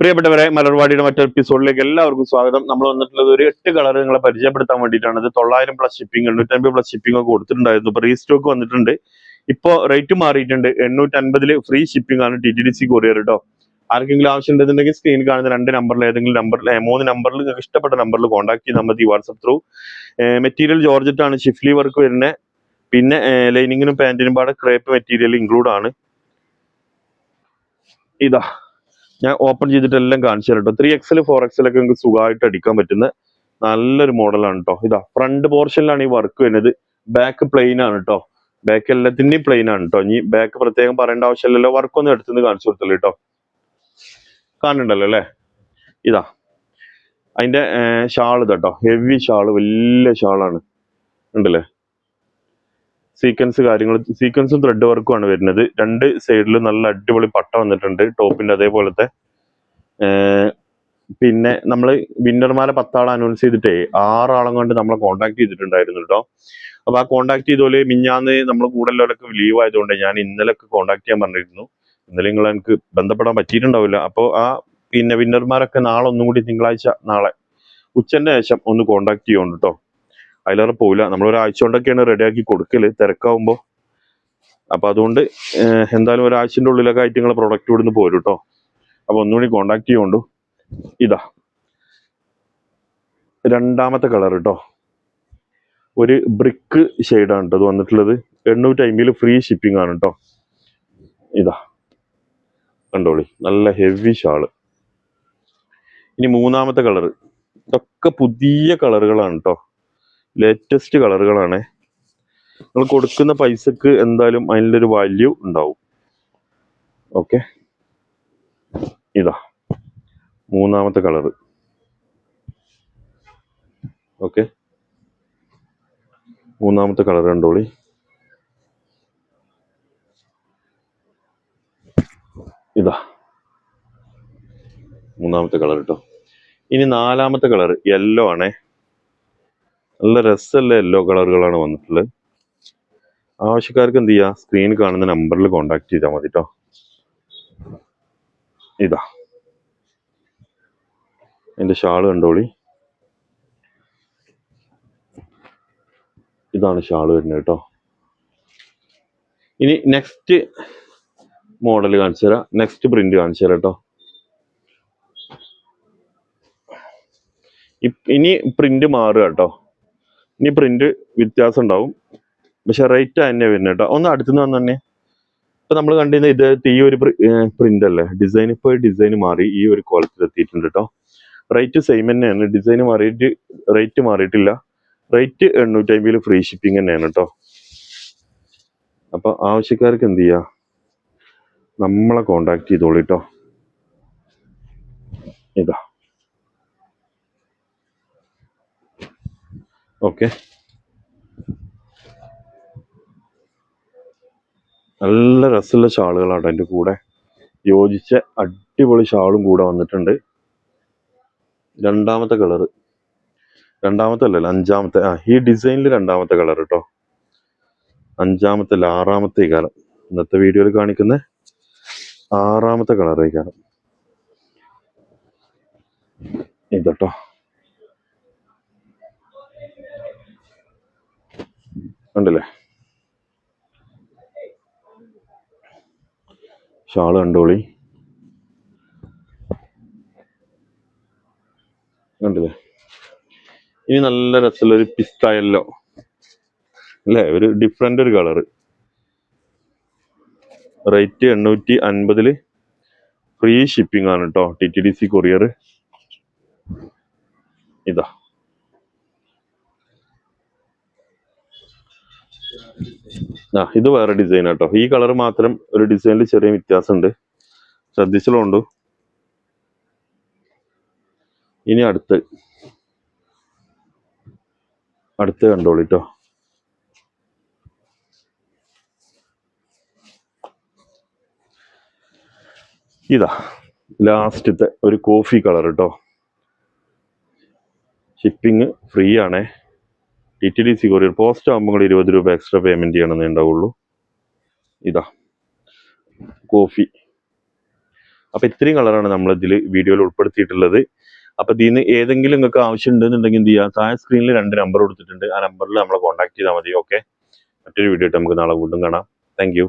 പ്രിയപ്പെട്ടവരെ, മലർവാടിയുടെ മറ്റൊരു എപ്പിസോഡിലേക്ക് എല്ലാവർക്കും സ്വാഗതം. നമ്മൾ വന്നിട്ടുള്ളത് ഒരു 8 കളർ നിങ്ങളെ പരിചയപ്പെടുത്താൻ വേണ്ടിയിട്ടാണ്. ഇത് 900+ ഷിപ്പിംഗ്, 850+ ഷിപ്പിംഗ് ഒക്കെ കൊടുത്തിട്ടുണ്ടായിരുന്നു. ഇപ്പൊ റീസ്റ്റോക്ക് വന്നിട്ടുണ്ട്. ഇപ്പോൾ റേറ്റ് മാറിയിട്ടുണ്ട്. 850 ഫ്രീ ഷിപ്പിംഗ് ആണ് TTDC കൊറിയർ കേട്ടോ. ആർക്കെങ്കിലും ആവശ്യം ഉണ്ടെന്നുണ്ടെങ്കിൽ സ്ക്രീനിൽ കാണുന്ന 2 നമ്പറിൽ ഏതെങ്കിലും നമ്പറിൽ 3 നമ്പറിൽ നിങ്ങൾക്ക് ഇഷ്ടപ്പെട്ട നമ്പറിൽ കോൺടാക്ട് ചെയ്താൽ മതി. WhatsApp through. മെറ്റീരിയൽ ജോർജറ്റ് ആണ്, ഷിഫ്ലി വർക്ക് വരുന്നത്. പിന്നെ ലൈനിങ്ങിനും പാന്റിനും പാടെ ക്രേപ്പ് മെറ്റീരിയൽ ഇൻക്ലൂഡ് ആണ്. ഇതാ ഞാൻ ഓപ്പൺ ചെയ്തിട്ട് എല്ലാം കാണിച്ചു തരാം കേട്ടോ. 3XL 4XL ഒക്കെ നിങ്ങൾക്ക് സുഖമായിട്ട് അടിക്കാൻ പറ്റുന്ന നല്ലൊരു മോഡലാണ് കേട്ടോ. ഇതാ ഫ്രണ്ട് പോർഷനിലാണ് ഈ വർക്ക് വരുന്നത്. ബാക്ക് പ്ലെയിൻ ആണ് കേട്ടോ. ബാക്ക് എല്ലാത്തിൻ്റെയും പ്ലെയിൻ ആണ് കേട്ടോ. ഇനി ബാക്ക് പ്രത്യേകം പറയേണ്ട ആവശ്യമില്ലല്ലോ. വർക്കൊന്നും എടുത്തുനിന്ന് കാണിച്ചു കൊടുത്തല്ലോ കേട്ടോ. കാണുന്നുണ്ടല്ലോ അല്ലേ? ഇതാ അതിന്റെ ഷാള് കേട്ടോ. ഹെവി ഷാള്, വലിയ ഷാളാണ്. ഉണ്ടല്ലേ? സീക്വൻസും ത്രെഡ് വർക്കും ആണ് വരുന്നത്. 2 സൈഡിലും നല്ല അടിപൊളി പട്ട വന്നിട്ടുണ്ട് ടോപ്പിന്റെ. അതേപോലത്തെ പിന്നെ നമ്മൾ വിന്നർമാരെ 10 ആളെ അനൗൺസ് ചെയ്തിട്ടേ 6 ആളും കൊണ്ട് നമ്മളെ കോൺടാക്ട് ചെയ്തിട്ടുണ്ടായിരുന്നു കേട്ടോ. അപ്പൊ ആ കോൺടാക്ട് ചെയ്തോലെ മിഞ്ഞാന്ന് നമ്മൾ കൂടുതലൊക്കെ ലീവ് ആയതുകൊണ്ട് ഞാൻ ഇന്നലെയൊക്കെ കോൺടാക്ട് ചെയ്യാൻ പറഞ്ഞിരുന്നു. ഇന്നലെ നിങ്ങൾ എനിക്ക് ബന്ധപ്പെടാൻ പറ്റിയിട്ടുണ്ടാവില്ല. അപ്പോൾ ആ പിന്നെ വിന്നർമാരൊക്കെ നാളെ ഒന്നും കൂടി, തിങ്കളാഴ്ച നാളെ ഉച്ചന്റെ ശേഷം ഒന്ന് കോൺടാക്ട് ചെയ്യുന്നുണ്ട് കേട്ടോ. അതിലേറെ പോവില്ല. നമ്മൾ ഒരാഴ്ച കൊണ്ടൊക്കെയാണ് റെഡിയാക്കി കൊടുക്കല്, തിരക്കാവുമ്പോൾ. അപ്പൊ അതുകൊണ്ട് എന്തായാലും ഒരാഴ്ചന്റെ ഉള്ളിലൊക്കെ ആയിട്ട് നിങ്ങളെ പ്രൊഡക്റ്റ് ഇവിടുന്ന് പോരും കേട്ടോ. അപ്പൊ ഒന്നുകൂടി കോൺടാക്ട് ചെയ്യുന്നുണ്ട്. ഇതാ രണ്ടാമത്തെ കളർ കേട്ടോ. ഒരു ബ്രിക്ക് ഷെയ്ഡാണ് കേട്ടോ ഇത് വന്നിട്ടുള്ളത്. 850 ഫ്രീ ഷിപ്പിംഗ് ആണ് കേട്ടോ. ഇതാ കണ്ടോളി, നല്ല ഹെവി ഷാള്. ഇനി മൂന്നാമത്തെ കളർ. ഇതൊക്കെ പുതിയ കളറുകളാണ് കേട്ടോ. ലേറ്റസ്റ്റ് കളറുകളാണ്. നിങ്ങൾ കൊടുക്കുന്ന പൈസക്ക് എന്തായാലും അതിൻ്റെ ഒരു വാല്യൂ ഉണ്ടാവും. ഓക്കെ, ഇതാ മൂന്നാമത്തെ കളറ്. ഓക്കെ, മൂന്നാമത്തെ കളർ കണ്ടോളി. ഇതാ മൂന്നാമത്തെ കളർ കേട്ടോ. ഇനി നാലാമത്തെ കളർ യെല്ലോ ആണേ. നല്ല രസമുള്ള യെല്ലോ കളറുകളാണ് വന്നിട്ടുള്ളത്. ആവശ്യക്കാർക്ക് എന്ത് ചെയ്യാ, സ്ക്രീനിൽ കാണുന്ന നമ്പറിൽ കോൺടാക്ട് ചെയ്താൽ മതി കേട്ടോ. ഇതാ എൻ്റെ ഷാള് കണ്ടോളി. ഇതാണ് ഷാള് വരുന്നത് കേട്ടോ. ഇനി നെക്സ്റ്റ് മോഡൽ കാണിച്ചു തരാം. നെക്സ്റ്റ് പ്രിന്റ് കാണിച്ചു തരാം കേട്ടോ. ഇനി പ്രിന്റ് മാറുക കേട്ടോ. ഇനി പ്രിന്റ് വ്യത്യാസം ഉണ്ടാവും, പക്ഷെ റേറ്റ് തന്നെ വരുന്നത് കേട്ടോ. ഒന്ന് അടുത്തുനിന്ന് വന്ന് തന്നെ. ഇപ്പൊ നമ്മൾ കണ്ടിരുന്ന ഇത് ഈ ഒരു പ്രിന്റ് അല്ലേ, ഡിസൈൻ. ഇപ്പോൾ ഡിസൈൻ മാറി ഈ ഒരു ക്വാളിറ്റിയിൽ എത്തിയിട്ടുണ്ട് കേട്ടോ. റേറ്റ് സെയിം തന്നെയാണ്. ഡിസൈൻ മാറിയിട്ട് റേറ്റ് മാറിയിട്ടില്ല. റേറ്റ് 850 ഫ്രീ ഷിപ്പിംഗ് തന്നെയാണ് കേട്ടോ. അപ്പൊ ആവശ്യക്കാർക്ക് എന്ത് ചെയ്യാ, നമ്മളെ കോണ്ടാക്ട് ചെയ്തോളൂ കേട്ടോ. ഇതാ ഓക്കെ. നല്ല രസമുള്ള ഷാളുകളാണ് അതിൻ്റെ കൂടെ യോജിച്ച അടിപൊളി ഷാളും കൂടെ വന്നിട്ടുണ്ട്. രണ്ടാമത്തെ കളറ്, രണ്ടാമത്തെ അല്ലല്ലോ, അഞ്ചാമത്തെ. ഈ ഡിസൈനിൽ രണ്ടാമത്തെ കളർ കേട്ടോ. അഞ്ചാമത്തെ അല്ല, ആറാമത്തെ കാലം. ഇന്നത്തെ വീഡിയോയിൽ കാണിക്കുന്ന 6ാമത്തെ കളർ കാലം ഇതട്ടോ. കണ്ടില്ലേ ഷാള് കണ്ടോളി. കണ്ടില്ലേ? ഇനി നല്ല രസമുള്ള ഒരു പിസ്ത യെല്ലോ അല്ലേ, ഒരു ഡിഫറെന്റ് ഒരു കളറ്. റേറ്റ് 850 ഫ്രീ ഷിപ്പിംഗ് ആണ് കേട്ടോ. TTDC courier. ഇതാ ഇത് വേറെ ഡിസൈൻ കേട്ടോ. ഈ കളർ മാത്രം ഒരു ഡിസൈനിൽ ചെറിയ വ്യത്യാസമുണ്ട്, ശ്രദ്ധിച്ചോണ്ട്. ഇനി അടുത്ത് കണ്ടോളി കേട്ടോ. ഇതാ ലാസ്റ്റത്തെ ഒരു കോഫി കളർ കേട്ടോ. ഷിപ്പിംഗ് ഫ്രീ ആണേ. TTDC courier. പോസ്റ്റ് ആകുമ്പോൾ 20 രൂപ എക്സ്ട്രാ പേയ്മെന്റ് ചെയ്യണമെന്നേ ഉണ്ടാവുള്ളൂ. ഇതാ കോഫി അപ്പൊ ഇത്രയും കളറാണ് നമ്മൾ ഇതിൽ വീഡിയോയിൽ ഉൾപ്പെടുത്തിയിട്ടുള്ളത്. അപ്പൊ ഇതിന് ഏതെങ്കിലും നിങ്ങൾക്ക് ആവശ്യം ഉണ്ടെന്നുണ്ടെങ്കിൽ എന്ത് ചെയ്യുക, താഴെ സ്ക്രീനിൽ 2 നമ്പർ കൊടുത്തിട്ടുണ്ട്. ആ നമ്പറിൽ നമ്മളെ കോൺടാക്ട് ചെയ്താൽ മതി. ഓക്കെ, മറ്റൊരു വീഡിയോ ആയിട്ട് നമുക്ക് നാളെ വീണ്ടും കാണാം. Thank you.